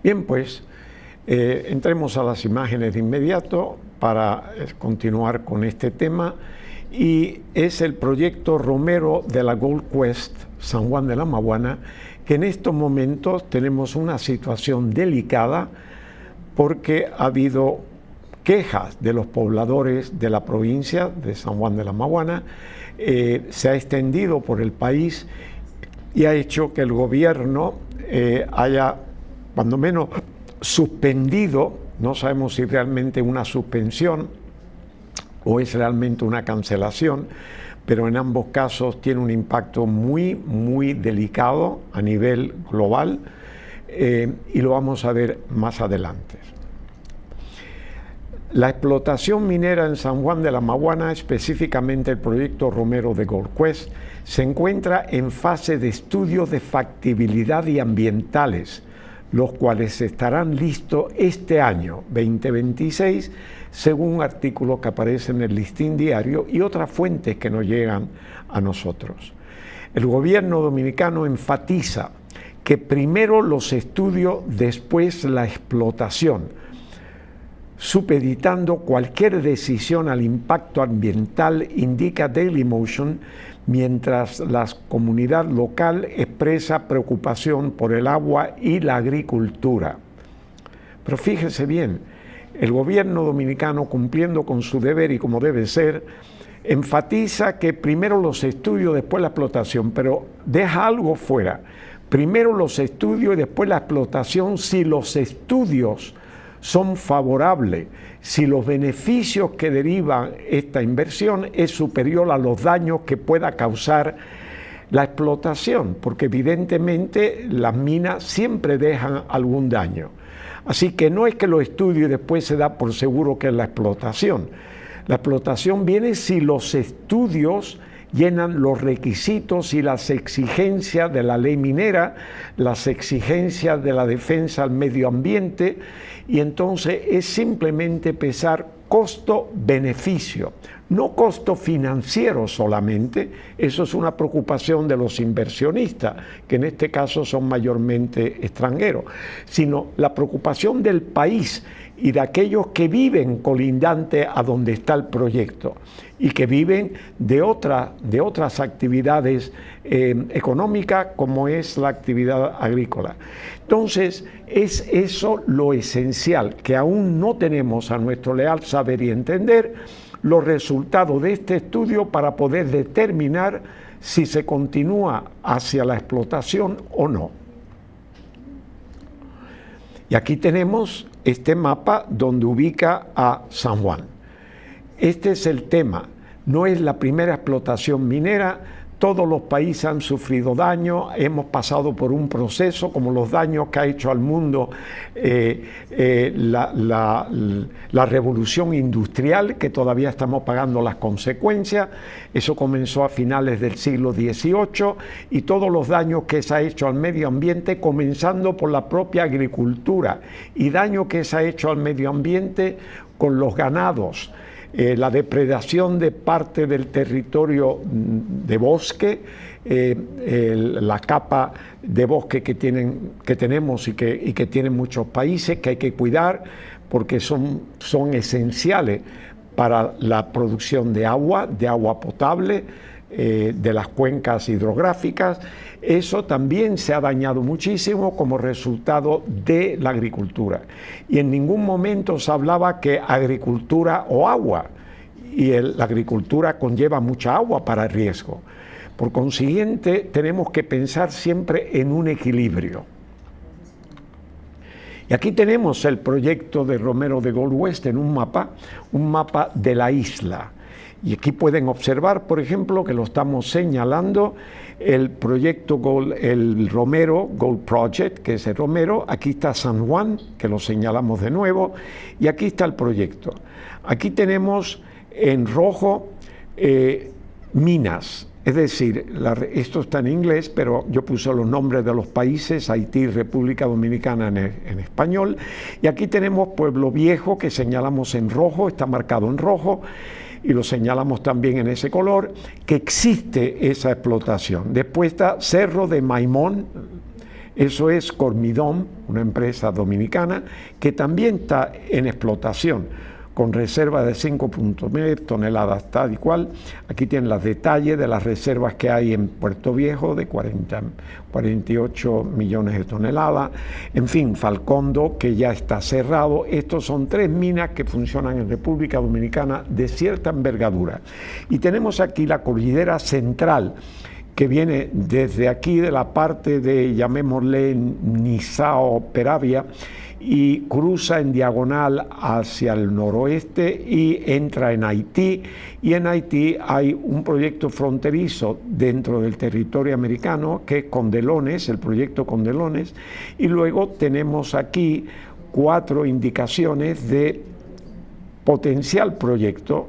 Bien, pues entremos a las imágenes de inmediato para continuar con este tema, y es el proyecto Romero de la Gold Quest San Juan de la Maguana, que en estos momentos tenemos una situación delicada porque ha habido quejas de los pobladores de la provincia de San Juan de la Maguana, se ha extendido por el país y ha hecho que el gobierno haya, cuando menos, suspendido, no sabemos si realmente una suspensión o es realmente una cancelación, pero en ambos casos tiene un impacto muy delicado a nivel global, y lo vamos a ver más adelante. La explotación minera en San Juan de la Maguana, específicamente el proyecto Romero de Gold Quest, se encuentra en fase de estudios de factibilidad y ambientales, los cuales estarán listos este año 2026, según un artículo que aparece en el Listín Diario y otras fuentes que nos llegan a nosotros. El gobierno dominicano enfatiza que primero los estudios, después la explotación, supeditando cualquier decisión al impacto ambiental, indica Dailymotion, mientras la comunidad local expresa preocupación por el agua y la agricultura. Pero fíjese bien, el gobierno dominicano, cumpliendo con su deber y como debe ser, enfatiza que primero los estudios, después la explotación, pero deja algo fuera. Primero los estudios y después la explotación si los estudios son favorables, si los beneficios que deriva esta inversión es superior a los daños que pueda causar la explotación, porque evidentemente las minas siempre dejan algún daño. Así que no es que lo estudie y después se da por seguro que es la explotación. La explotación viene si los estudios llenan los requisitos y las exigencias de la ley minera, las exigencias de la defensa al medio ambiente, y entonces es simplemente pesar costo-beneficio, no costo financiero solamente. Eso es una preocupación de los inversionistas, que en este caso son mayormente extranjeros, sino la preocupación del país y de aquellos que viven colindante a donde está el proyecto y que viven de otras actividades económicas, como es la actividad agrícola. Entonces, es eso lo esencial, que aún no tenemos a nuestro leal saber y entender los resultados de este estudio para poder determinar si se continúa hacia la explotación o no. Y aquí tenemos este mapa donde ubica a San Juan. Este es el tema. No es la primera explotación minera. Todos los países han sufrido daño, hemos pasado por un proceso como los daños que ha hecho al mundo la revolución industrial, que todavía estamos pagando las consecuencias. Eso comenzó a finales del siglo XVIII, y todos los daños que se ha hecho al medio ambiente, comenzando por la propia agricultura, y daño que se ha hecho al medio ambiente con los ganados. La depredación de parte del territorio de bosque, la capa de bosque que tenemos y que tienen muchos países, que hay que cuidar porque son esenciales para la producción de agua potable, de las cuencas hidrográficas. Eso también se ha dañado muchísimo como resultado de la agricultura. Y en ningún momento se hablaba que agricultura o agua, y la agricultura conlleva mucha agua para riesgo. Por consiguiente, tenemos que pensar siempre en un equilibrio. Y aquí tenemos el proyecto de Romero de Gold Quest en un mapa de la isla. Y aquí pueden observar, por ejemplo, que lo estamos señalando, el proyecto el Romero Gold Project, que es el Romero. Aquí está San Juan, que lo señalamos de nuevo, y aquí está el proyecto. Aquí tenemos en rojo minas, es decir, esto está en inglés, pero yo puse los nombres de los países, Haití, República Dominicana en español, y aquí tenemos Pueblo Viejo, que señalamos en rojo, está marcado en rojo, y lo señalamos también en ese color, que existe esa explotación. Después está Cerro de Maimón, Eso es Cormidón, una empresa dominicana que también está en explotación, con reserva de 5.9 toneladas tal y cual. Aquí tienen los detalles de las reservas que hay en Puerto Viejo, de 48 millones de toneladas. En fin, Falcondo, que ya está cerrado. Estos son 3 minas que funcionan en República Dominicana de cierta envergadura. Y tenemos aquí la cordillera central, que viene desde aquí, de la parte de, llamémosle, Nizao, Peravia, y cruza en diagonal hacia el noroeste y entra en Haití. Y en Haití hay un proyecto fronterizo dentro del territorio americano, que es Condelones, el proyecto Condelones. Y luego tenemos aquí 4 indicaciones de potencial proyecto,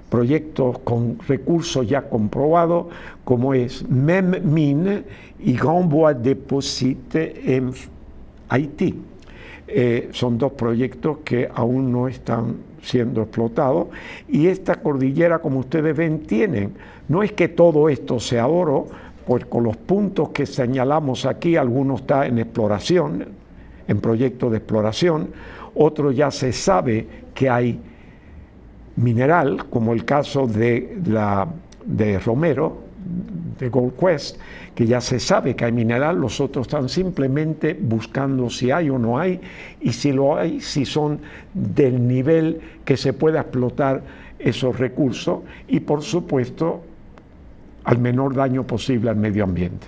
proyectos con recursos ya comprobados, como es Même Mine y Grand Bois Deposit en Haití. Son 2 proyectos que aún no están siendo explotados, y esta cordillera, como ustedes ven, no es que todo esto sea oro, pues con los puntos que señalamos aquí, algunos está en exploración, en proyectos de exploración, otros ya se sabe que hay mineral, como el caso de Romero, de Gold Quest, que ya se sabe que hay mineral. Los otros están simplemente buscando si hay o no hay, y si lo hay, si son del nivel que se pueda explotar esos recursos, y por supuesto al menor daño posible al medio ambiente.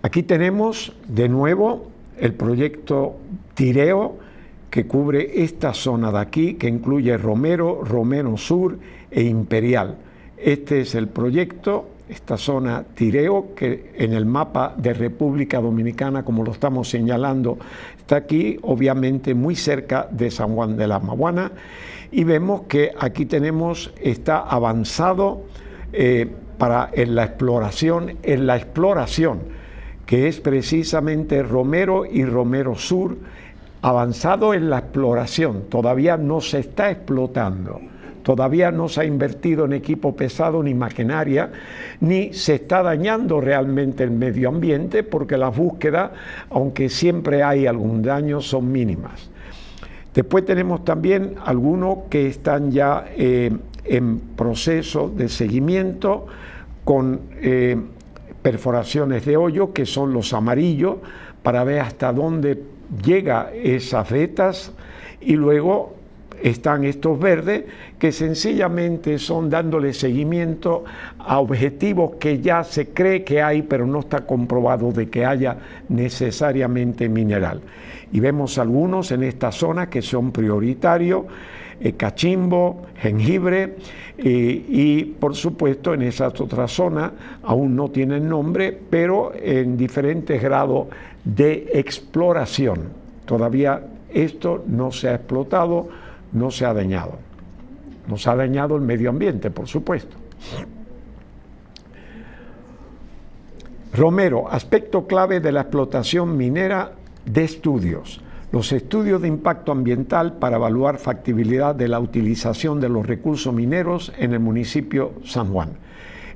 Aquí tenemos de nuevo el proyecto Tireo, que cubre esta zona de aquí, que incluye Romero, Romero Sur e Imperial. Este es el proyecto, esta zona Tireo, que en el mapa de República Dominicana, como lo estamos señalando, está aquí, obviamente muy cerca de San Juan de la Maguana, y vemos que aquí está avanzado en la exploración, que es precisamente Romero y Romero Sur, avanzado en la exploración, todavía no se está explotando, todavía no se ha invertido en equipo pesado ni maquinaria, ni se está dañando realmente el medio ambiente, porque las búsquedas, aunque siempre hay algún daño, son mínimas. Después tenemos también algunos que están ya en proceso de seguimiento con perforaciones de hoyo, que son los amarillos, para ver hasta dónde llega esas vetas, y luego están estos verdes, que sencillamente son dándole seguimiento a objetivos que ya se cree que hay, pero no está comprobado de que haya necesariamente mineral. Y vemos algunos en esta zona que son prioritarios, cachimbo, jengibre, y por supuesto en esas otras zonas aún no tienen nombre, pero en diferentes grados de exploración. Todavía esto no se ha explotado, no se ha dañado. No se ha dañado el medio ambiente, por supuesto. Romero, aspecto clave de la explotación minera de estudios. Los estudios de impacto ambiental para evaluar factibilidad de la utilización de los recursos mineros en el municipio San Juan.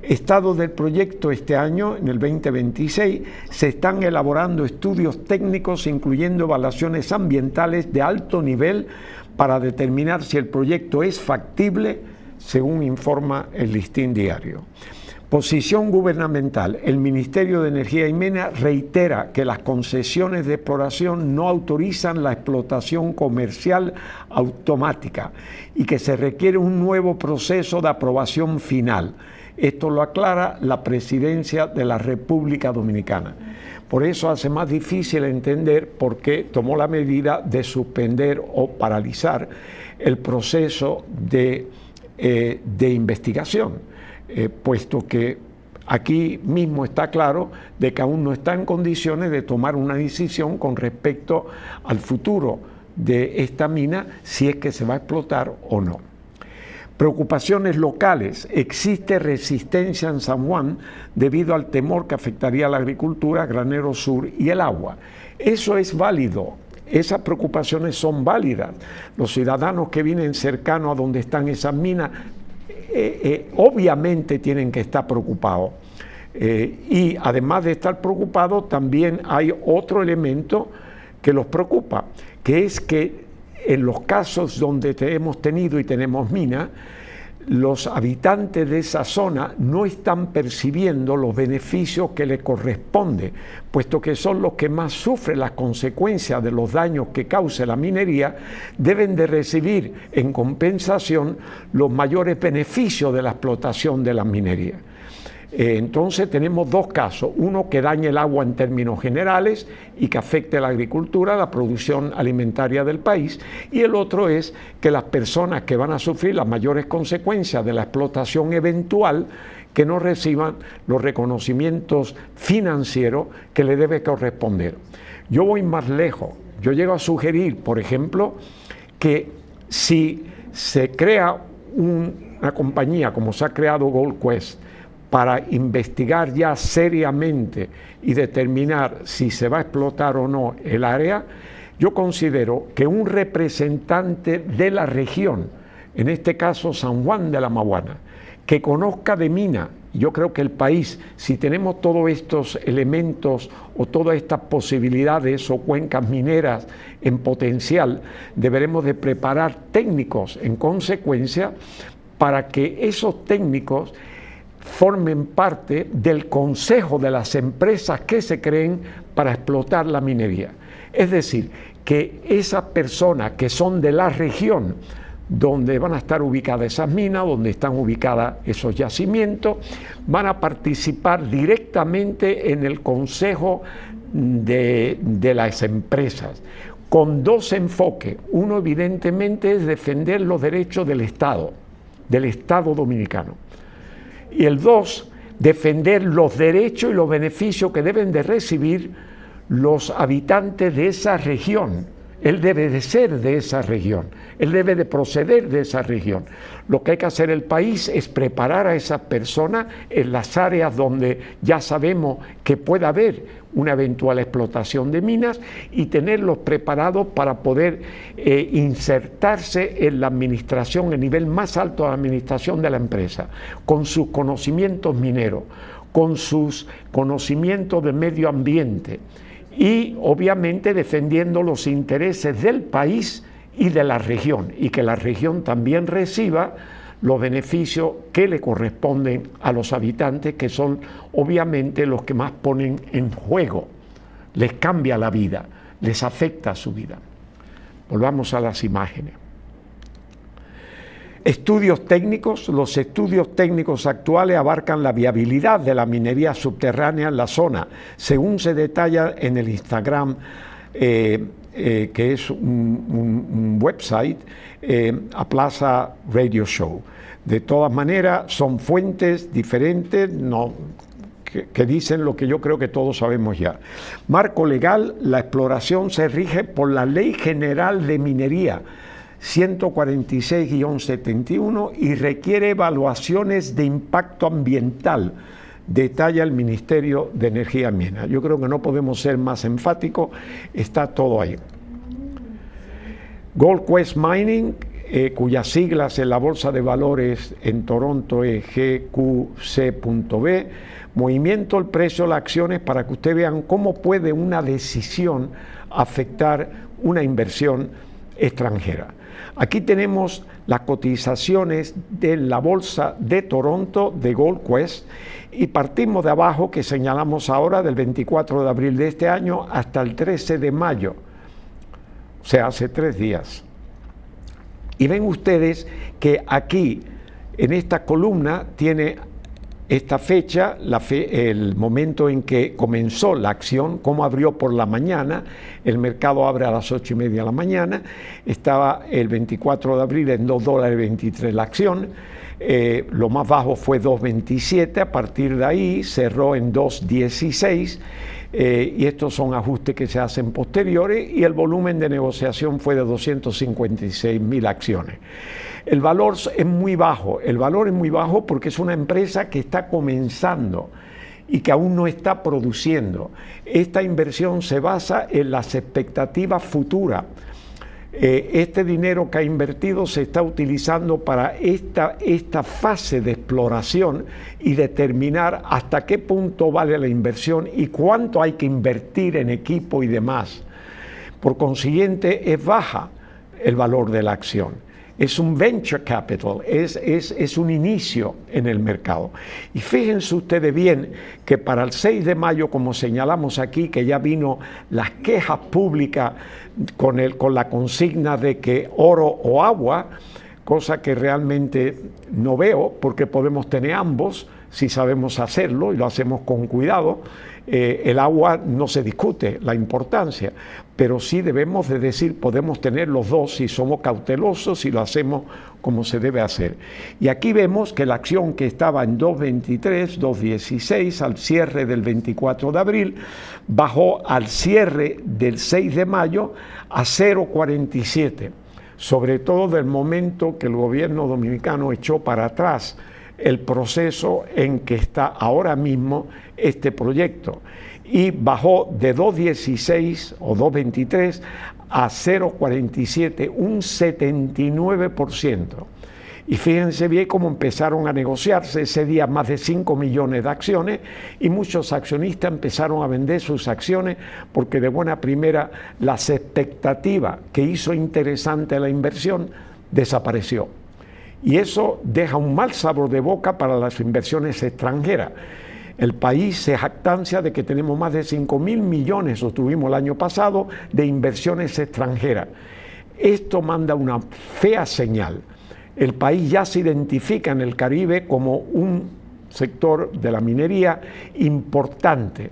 Estado del proyecto este año, en el 2026, se están elaborando estudios técnicos incluyendo evaluaciones ambientales de alto nivel para determinar si el proyecto es factible, según informa el Listín Diario. Posición gubernamental. El Ministerio de Energía y Minas reitera que las concesiones de exploración no autorizan la explotación comercial automática y que se requiere un nuevo proceso de aprobación final. Esto lo aclara la Presidencia de la República Dominicana. Por eso hace más difícil entender por qué tomó la medida de suspender o paralizar el proceso de investigación, puesto que aquí mismo está claro de que aún no está en condiciones de tomar una decisión con respecto al futuro de esta mina, si es que se va a explotar o no. Preocupaciones locales. Existe resistencia en San Juan debido al temor que afectaría a la agricultura, Granero Sur y el agua. Eso es válido. Esas preocupaciones son válidas. Los ciudadanos que vienen cercanos a donde están esas minas obviamente tienen que estar preocupados. Y además de estar preocupados, también hay otro elemento que los preocupa, que es que en los casos donde hemos tenido y tenemos minas, los habitantes de esa zona no están percibiendo los beneficios que les corresponde, puesto que son los que más sufren las consecuencias de los daños que cause la minería, deben de recibir en compensación los mayores beneficios de la explotación de la minería. Entonces tenemos dos casos, uno que daña el agua en términos generales y que afecte a la agricultura, la producción alimentaria del país, y el otro es que las personas que van a sufrir las mayores consecuencias de la explotación eventual que no reciban los reconocimientos financieros que le debe corresponder. Yo voy más lejos, yo llego a sugerir, por ejemplo, que si se crea una compañía como se ha creado Gold Quest, para investigar ya seriamente y determinar si se va a explotar o no el área, yo considero que un representante de la región, en este caso San Juan de la Maguana, que conozca de mina, yo creo que el país, si tenemos todos estos elementos o todas estas posibilidades o cuencas mineras en potencial, deberemos de preparar técnicos en consecuencia para que esos técnicos formen parte del consejo de las empresas que se creen para explotar la minería. Es decir, que esas personas que son de la región donde van a estar ubicadas esas minas, donde están ubicadas esos yacimientos, van a participar directamente en el consejo de las empresas, con dos enfoques. Uno, evidentemente, es defender los derechos del Estado dominicano. Y el dos, defender los derechos y los beneficios que deben de recibir los habitantes de esa región. Él debe de ser de esa región, él debe de proceder de esa región. Lo que hay que hacer el país es preparar a esas personas en las áreas donde ya sabemos que puede haber una eventual explotación de minas y tenerlos preparados para poder insertarse en la administración, el nivel más alto de la administración de la empresa, con sus conocimientos mineros, con sus conocimientos de medio ambiente, y obviamente defendiendo los intereses del país y de la región, y que la región también reciba los beneficios que le corresponden a los habitantes, que son obviamente los que más ponen en juego, les cambia la vida, les afecta su vida. Volvamos a las imágenes. Estudios técnicos. Los estudios técnicos actuales abarcan la viabilidad de la minería subterránea en la zona, según se detalla en el Instagram, que es un website, a Plaza Radio Show. De todas maneras, son fuentes diferentes, que dicen lo que yo creo que todos sabemos ya. Marco legal: la exploración se rige por la Ley General de Minería 146-71 y requiere evaluaciones de impacto ambiental, detalla el Ministerio de Energía y Minas. Yo creo que no podemos ser más enfáticos, está todo ahí. Gold Quest Mining, cuyas siglas en la Bolsa de Valores en Toronto es GQC.B, movimiento el precio de las acciones para que ustedes vean cómo puede una decisión afectar una inversión extranjera. Aquí tenemos las cotizaciones de la Bolsa de Toronto de Gold Quest y partimos de abajo, que señalamos ahora, del 24 de abril de este año hasta el 13 de mayo, o sea, hace 3 días. Y ven ustedes que aquí, en esta columna, tiene esta fecha, el momento en que comenzó la acción, cómo abrió por la mañana. El mercado abre a las 8:30 de la mañana, estaba el 24 de abril en $2.23 la acción, lo más bajo fue 2.27, a partir de ahí cerró en 2.16, y estos son ajustes que se hacen posteriores, y el volumen de negociación fue de 256.000 acciones. El valor es muy bajo, porque es una empresa que está comenzando y que aún no está produciendo. Esta inversión se basa en las expectativas futuras. Este dinero que ha invertido se está utilizando para esta fase de exploración y determinar hasta qué punto vale la inversión y cuánto hay que invertir en equipo y demás. Por consiguiente, es baja el valor de la acción. Es un venture capital, es un inicio en el mercado. Y fíjense ustedes bien que para el 6 de mayo, como señalamos aquí, que ya vino las quejas públicas con la consigna de que oro o agua, cosa que realmente no veo, porque podemos tener ambos si sabemos hacerlo y lo hacemos con cuidado. El agua no se discute la importancia, pero sí debemos de decir podemos tener los dos si somos cautelosos y lo hacemos como se debe hacer. Y aquí vemos que la acción que estaba en 2.23, 2.16 al cierre del 24 de abril, bajó al cierre del 6 de mayo a 0.47, sobre todo del momento que el gobierno dominicano echó para atrás el proceso en que está ahora mismo este proyecto, y bajó de 2.16 o 2.23 a 0.47, un 79%. Y fíjense bien cómo empezaron a negociarse ese día más de 5 millones de acciones y muchos accionistas empezaron a vender sus acciones porque de buena primera las expectativas que hizo interesante la inversión desapareció. Y eso deja un mal sabor de boca para las inversiones extranjeras. El país se jactancia de que tenemos más de 5.000 millones, o tuvimos el año pasado, de inversiones extranjeras. Esto manda una fea señal. El país ya se identifica en el Caribe como un sector de la minería importante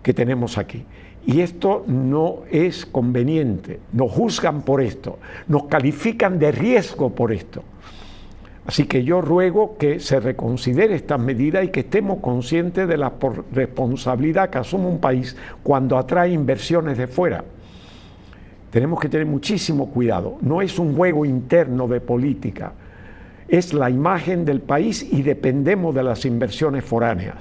que tenemos aquí. Y esto no es conveniente. Nos juzgan por esto, nos califican de riesgo por esto. Así que yo ruego que se reconsidere estas medidas y que estemos conscientes de la responsabilidad que asume un país cuando atrae inversiones de fuera. Tenemos que tener muchísimo cuidado. No es un juego interno de política, es la imagen del país y dependemos de las inversiones foráneas.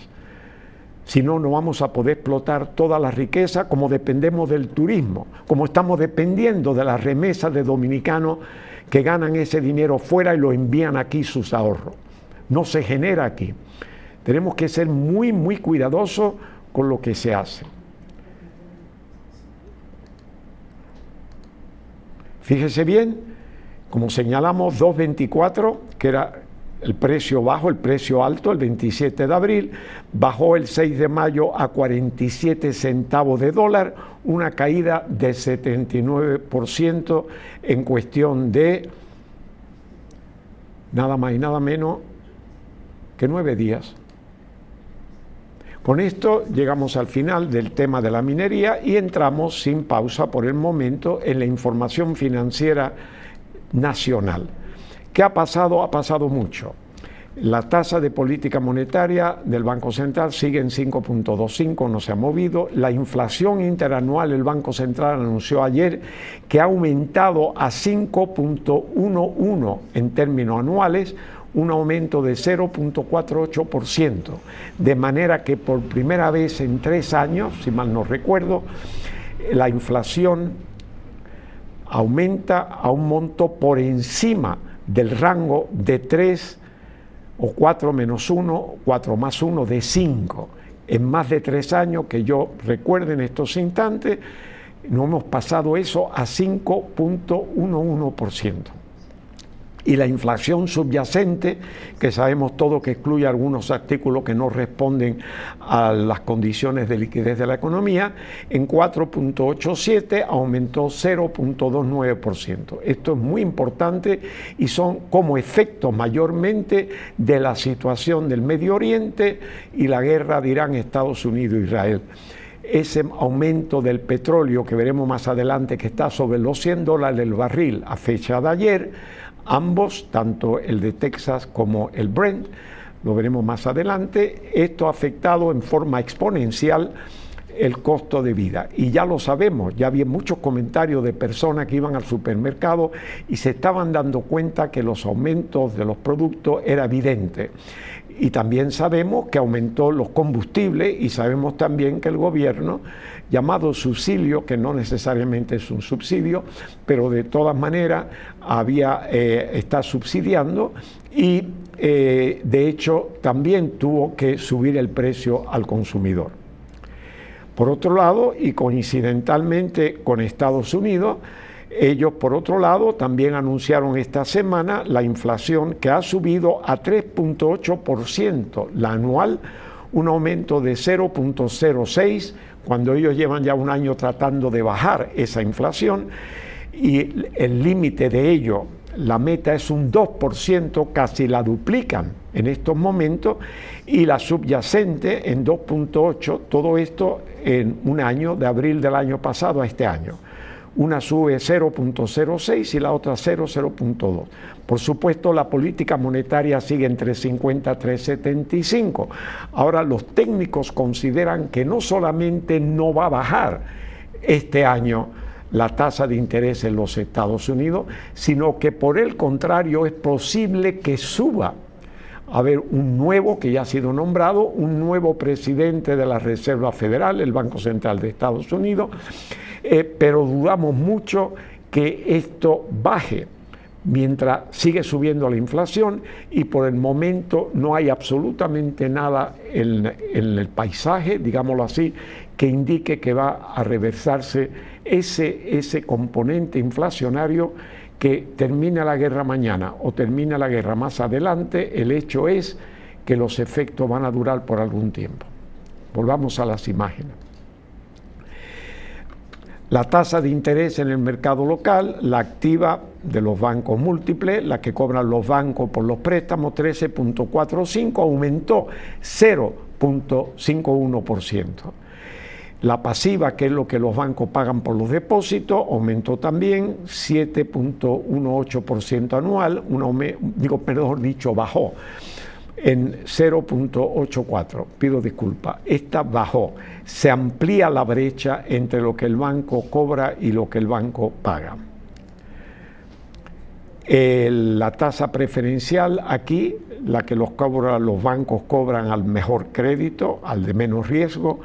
Si no, no vamos a poder explotar toda la riqueza como dependemos del turismo, como estamos dependiendo de las remesas de dominicanos que ganan ese dinero fuera y lo envían aquí sus ahorros. No se genera aquí. Tenemos que ser muy, muy cuidadosos con lo que se hace. Fíjese bien, como señalamos, 2.24, que era el precio bajo, el precio alto, el 27 de abril, bajó el 6 de mayo a 47 centavos de dólar, una caída de 79% en cuestión de nada más y nada menos que 9 días. Con esto llegamos al final del tema de la minería y entramos sin pausa por el momento en la información financiera nacional. ¿Qué ha pasado? Ha pasado mucho. La tasa de política monetaria del Banco Central sigue en 5.25, no se ha movido. La inflación interanual, el Banco Central anunció ayer que ha aumentado a 5.11 en términos anuales, un aumento de 0.48%, de manera que por primera vez en 3 años, si mal no recuerdo, la inflación aumenta a un monto por encima del rango de 3 o 4 menos 1, 4 más 1 de 5. En más de 3 años que yo recuerde en estos instantes, no hemos pasado eso a 5.11%. Y la inflación subyacente, que sabemos todo que excluye algunos artículos que no responden a las condiciones de liquidez de la economía, en 4.87 aumentó 0.29%. Esto es muy importante y son como efectos mayormente de la situación del Medio Oriente y la guerra de Irán, Estados Unidos e Israel. Ese aumento del petróleo que veremos más adelante, que está sobre los $100 el barril a fecha de ayer, ambos, tanto el de Texas como el Brent, lo veremos más adelante, esto ha afectado en forma exponencial el costo de vida. Y ya lo sabemos, ya había muchos comentarios de personas que iban al supermercado y se estaban dando cuenta que los aumentos de los productos era evidente. Y también sabemos que aumentó los combustibles y sabemos también que el gobierno, llamado subsidio, que no necesariamente es un subsidio, pero de todas maneras está subsidiando y de hecho también tuvo que subir el precio al consumidor. Por otro lado, y coincidentalmente con Estados Unidos, ellos, por otro lado, también anunciaron esta semana la inflación que ha subido a 3.8%, la anual, un aumento de 0.06, cuando ellos llevan ya un año tratando de bajar esa inflación, y el límite de ello, la meta es un 2%, casi la duplican en estos momentos, y la subyacente en 2.8, todo esto en un año, de abril del año pasado a este año. Una sube 0.06 y la otra 0.2. Por supuesto, la política monetaria sigue entre 3.50 y 3.75. Ahora, los técnicos consideran que no solamente no va a bajar este año la tasa de interés en los Estados Unidos, sino que por el contrario es posible que suba. A ver, un nuevo, que ya ha sido nombrado, un nuevo presidente de la Reserva Federal, el Banco Central de Estados Unidos, pero dudamos mucho que esto baje mientras sigue subiendo la inflación y por el momento no hay absolutamente nada en el paisaje, digámoslo así, que indique que va a reversarse ese componente inflacionario. Que termine la guerra mañana o termine la guerra más adelante, el hecho es que los efectos van a durar por algún tiempo. Volvamos a las imágenes. La tasa de interés en el mercado local, la activa de los bancos múltiples, la que cobran los bancos por los préstamos, 13.45, aumentó 0.51%. La pasiva, que es lo que los bancos pagan por los depósitos, aumentó también 7.18% anual, bajó en 0.84. Pido disculpas, esta bajó. Se amplía la brecha entre lo que el banco cobra y lo que el banco paga. La tasa preferencial aquí, la que los bancos cobran al mejor crédito, al de menos riesgo,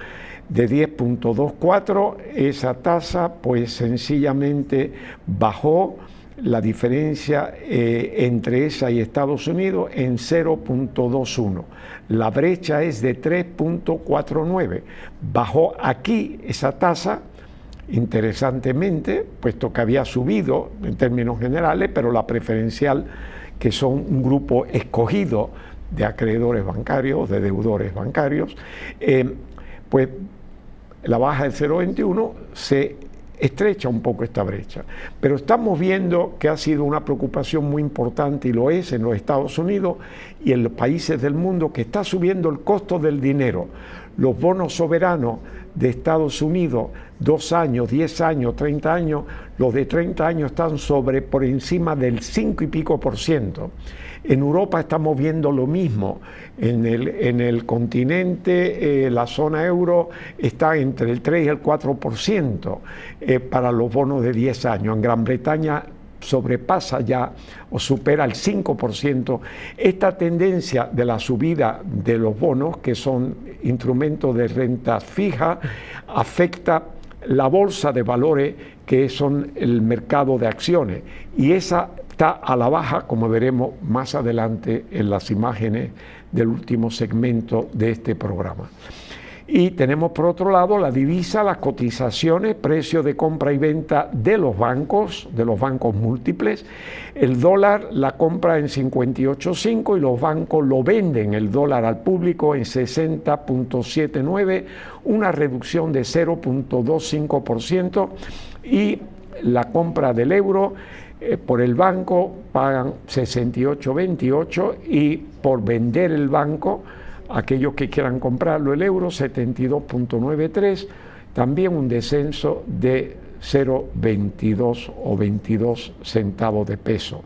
de 10.24, esa tasa pues sencillamente bajó la diferencia entre esa y Estados Unidos en 0.21. La brecha es de 3.49. Bajó aquí esa tasa, interesantemente, puesto que había subido en términos generales, pero la preferencial, que son un grupo escogido de acreedores bancarios, de deudores bancarios, pues la baja del 0.21 se estrecha un poco esta brecha. Pero estamos viendo que ha sido una preocupación muy importante, y lo es en los Estados Unidos y en los países del mundo, que está subiendo el costo del dinero. Los bonos soberanos de Estados Unidos, 2 años, 10 años, 30 años, los de 30 años están por encima del 5 y pico %. En Europa estamos viendo lo mismo. En el continente, la zona euro está entre el 3 y el 4% para los bonos de 10 años. En Gran Bretaña sobrepasa ya o supera el 5%. Esta tendencia de la subida de los bonos, que son instrumentos de renta fija, afecta la bolsa de valores, que son el mercado de acciones, y esa está a la baja, como veremos más adelante en las imágenes del último segmento de este programa. Y tenemos por otro lado la divisa, las cotizaciones, precio de compra y venta de los bancos múltiples. El dólar la compra en 58.5 y los bancos lo venden el dólar al público en 60.79, una reducción de 0.25%, y la compra del euro por el banco pagan 68.28 y por vender el banco, aquellos que quieran comprarlo, el euro 72.93, también un descenso de 0.22 o 22 centavos de peso.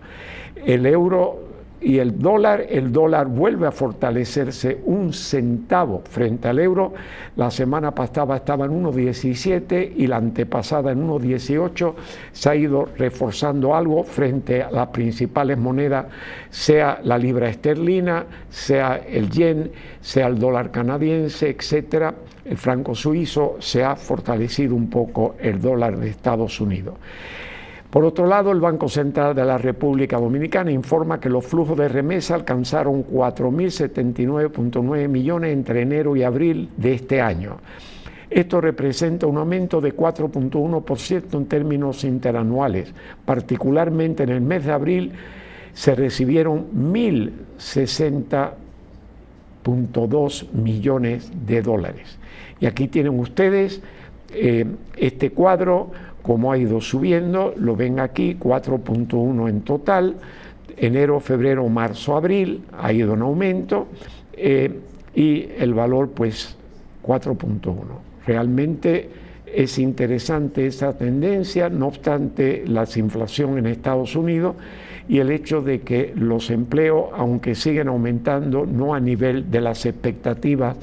El euro y el dólar vuelve a fortalecerse 1 centavo frente al euro. La semana pasada estaba en 1,17 y la antepasada en 1,18. Se ha ido reforzando algo frente a las principales monedas, sea la libra esterlina, sea el yen, sea el dólar canadiense, etcétera. El franco suizo, se ha fortalecido un poco el dólar de Estados Unidos. Por otro lado, el Banco Central de la República Dominicana informa que los flujos de remesa alcanzaron 4.079.9 millones entre enero y abril de este año. Esto representa un aumento de 4.1% en términos interanuales. Particularmente en el mes de abril se recibieron 1.060.2 millones de dólares. Y aquí tienen ustedes este cuadro, como ha ido subiendo, lo ven aquí, 4.1 en total, enero, febrero, marzo, abril, ha ido en aumento, y el valor pues 4.1. Realmente es interesante esa tendencia, no obstante la inflación en Estados Unidos y el hecho de que los empleos, aunque siguen aumentando, no a nivel de las expectativas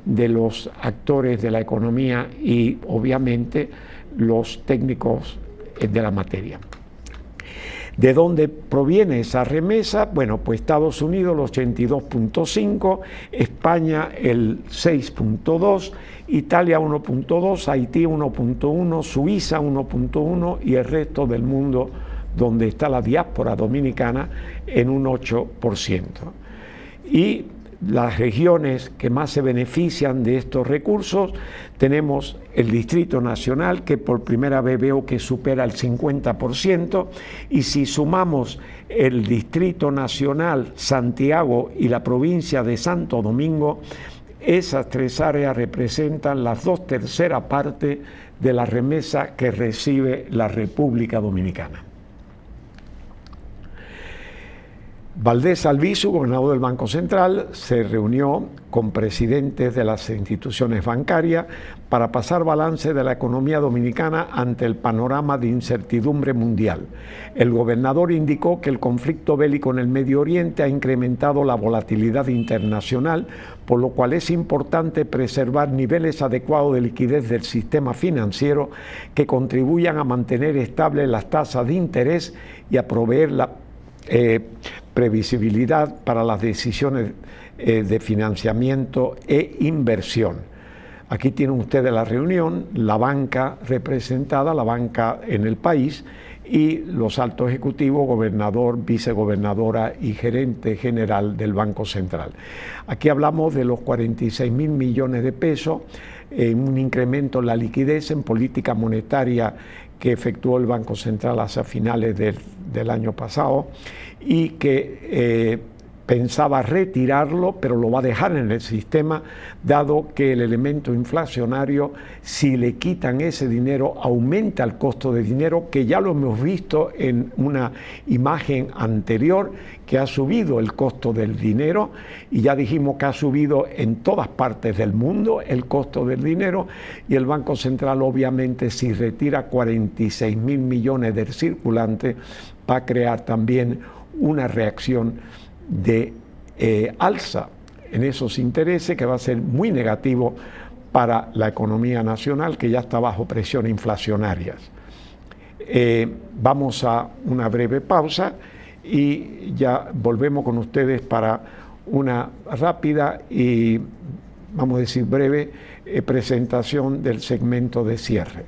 de los actores de la economía y obviamente los técnicos de la materia. ¿De dónde proviene esa remesa? Bueno, pues Estados Unidos el 82.5, España el 6.2, Italia 1.2, Haití 1.1, Suiza 1.1 y el resto del mundo donde está la diáspora dominicana en un 8%. Y las regiones que más se benefician de estos recursos, tenemos el Distrito Nacional, que por primera vez veo que supera el 50%, y si sumamos el Distrito Nacional, Santiago y la provincia de Santo Domingo, esas tres áreas representan las 2/3 partes de la remesa que recibe la República Dominicana. Valdés Albizu, gobernador del Banco Central, se reunió con presidentes de las instituciones bancarias para pasar balance de la economía dominicana ante el panorama de incertidumbre mundial. El gobernador indicó que el conflicto bélico en el Medio Oriente ha incrementado la volatilidad internacional, por lo cual es importante preservar niveles adecuados de liquidez del sistema financiero que contribuyan a mantener estables las tasas de interés y a proveer la previsibilidad para las decisiones de financiamiento e inversión. Aquí tienen ustedes la reunión, la banca representada, la banca en el país y los altos ejecutivos, gobernador, vicegobernadora y gerente general del Banco Central. Aquí hablamos de los 46.000 millones de pesos, un incremento en la liquidez en política monetaria que efectuó el Banco Central hacia finales del año pasado y que pensaba retirarlo, pero lo va a dejar en el sistema, dado que el elemento inflacionario, si le quitan ese dinero, aumenta el costo de dinero, que ya lo hemos visto en una imagen anterior, que ha subido el costo del dinero, y ya dijimos que ha subido en todas partes del mundo el costo del dinero, y el Banco Central obviamente si retira 46.000 millones del circulante, va a crear también una reacción de alza en esos intereses que va a ser muy negativo para la economía nacional, que ya está bajo presión inflacionaria. Vamos a una breve pausa y ya volvemos con ustedes para una rápida y, vamos a decir, breve presentación del segmento de cierre.